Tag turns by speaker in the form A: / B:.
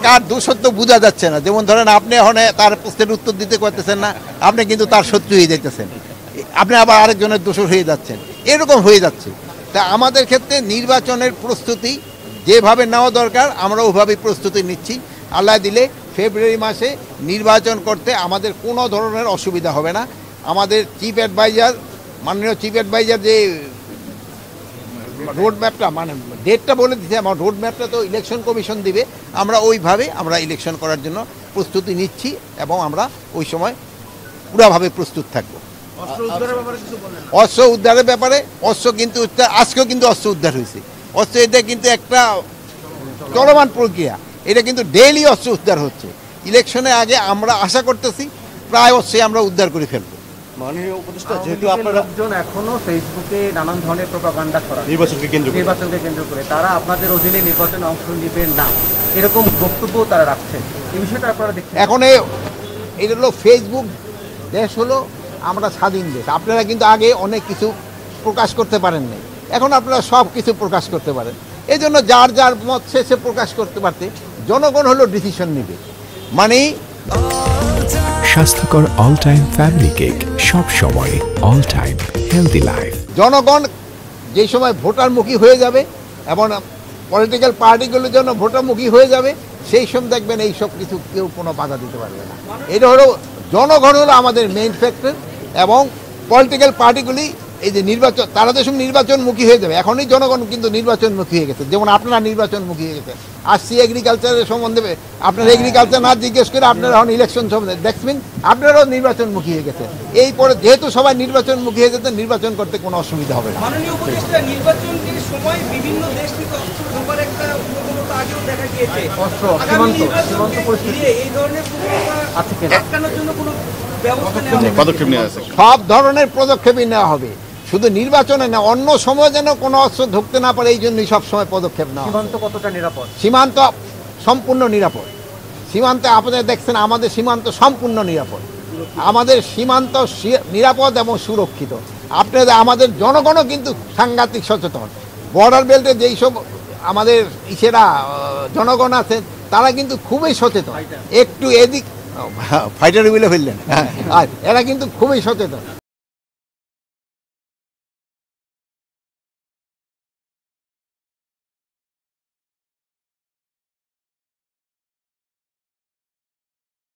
A: কার দোষত্ব বোঝা যাচ্ছে না। যেমন ধরেন আপনি এখন তার প্রশ্নের উত্তর দিতে পারতেছেন না, আপনি কিন্তু তার শত্রু হয়ে যাইতেছেন, আপনি আবার আরেকজনের দোষর হয়ে যাচ্ছেন, এরকম হয়ে যাচ্ছে। তা আমাদের ক্ষেত্রে নির্বাচনের প্রস্তুতি যেভাবে নেওয়া দরকার আমরা ওইভাবেই প্রস্তুতি নিচ্ছি। আল্লাহ দিলে ফেব্রুয়ারি মাসে নির্বাচন করতে আমাদের কোনো ধরনের অসুবিধা হবে না। আমাদের চিফ অ্যাডভাইজার, মাননীয় চিফ অ্যাডভাইজার যে রোড ম্যাপটা মানে ডেটটা বলে দিচ্ছে, আমার রোড ম্যাপটা তো ইলেকশন কমিশন দিবে, আমরা ওইভাবে আমরা ইলেকশন করার জন্য প্রস্তুতি নিচ্ছি এবং আমরা ওই সময় পুরাভাবে প্রস্তুত থাকবো। অস্ত্র উদ্ধারের ব্যাপারে অস্ত্র কিন্তু আজকেও কিন্তু অস্ত্র উদ্ধার হয়েছে। অস্ত্র এটা কিন্তু একটা চলমান প্রক্রিয়া, এটা কিন্তু ডেইলি অস্ত্র উদ্ধার হচ্ছে। ইলেকশনের আগে আমরা আশা করতেছি প্রায় অস্ত্রই আমরা উদ্ধার করে ফেলবো।
B: মাননীয় উপদেষ্টা, যেহেতু আপনারা
C: এখনো ফেসবুকে নানান ধরনের প্রোপাগান্ডা ছড়ায় নির্বাচনকে কেন্দ্র করে, তারা আপনাদের অধীনে নির্বাচনে অংশ নেবেন না এরকম বক্তব্য তারা রাখছেন, এই বিষয়টা আপনারা দেখছেন?
A: এখন এটা হলো ফেসবুক দেশ, হলো আমরা স্বাধীন দেশ। আপনারা কিন্তু আগে অনেক কিছু প্রকাশ করতে পারেন নাই, এখন আপনারা সব কিছু প্রকাশ করতে পারেন। এই জন্য যার যার মত সে প্রকাশ করতে পারতে, জনগণ হলো ডিসিশন নেবে। মানে
D: স্বাস্থ্যকর অল টাইম ফ্যামিলি কেক, সব সময় অল টাইম হেলদি লাইফ।
A: জনগণ যেই সময় ভোটারমুখী হয়ে যাবে এবং পলিটিক্যাল পার্টিগুলোর জন্য ভোটারমুখী হয়ে যাবে, সেই সময় দেখবেন এই সব কিছু কেউ কোনো বাধা দিতে পারবে না। এটা হলো জনগণ হলো আমাদের মেইন ফ্যাক্টর, এবং পলিটিক্যাল পার্টিগুলি এই যে নির্বাচন, তারা যে সময় নির্বাচনমুখী হয়ে যাবে, এখনই জনগণ কিন্তু নির্বাচনমুখী হয়ে গেছে। যেমন আপনারা নির্বাচনমুখী হয়ে গেছে। আসছি এগ্রিকালচারের সম্বন্ধে, আপনারা এগ্রিকালচার না জিজ্ঞেস করে আপনারা এখন ইলেকশন সম্বন্ধে দেখবেন, আপনারাও নির্বাচনমুখী হয়ে গেছে। এই পরে যেহেতু সবাই নির্বাচনমুখী হয়ে যেতে, নির্বাচন করতে কোনো অসুবিধা হবে না।
E: মাননীয় উপদেষ্টা, নির্বাচনের সময় বিভিন্ন দেশ থেকে অস্ত্র ঢোকার একটা প্রবণতা আগেও দেখা গিয়েছে। এই ধরনের প্রবণতা আটকানোর জন্য কোনো
B: পদক্ষেপ নেওয়া আছে?
A: সব ধরনের পদক্ষেপই নেওয়া হবে, শুধু নির্বাচনে না, অন্য সময় যেন কোনো অস্ত্র ঢুকতে না পারে, এই জন্যই সবসময় পদক্ষেপ নেওয়া।
C: সীমান্ত কতটা নিরাপদ?
A: সীমান্ত সম্পূর্ণ নিরাপদ। সীমান্তে আপনারা দেখছেন আমাদের সীমান্ত সম্পূর্ণ নিরাপদ। আমাদের সীমান্ত নিরাপদ এবং সুরক্ষিত। আপনাদের আমাদের জনগণও কিন্তু সাংঘাতিক সচেতন। বর্ডার বেল্টে যেই সব আমাদের জনগণ আছে, তারা কিন্তু খুবই সচেতন। একটু এদিক ফাইটার বলে ফেললেন, এরা কিন্তু খুবই সচেতন।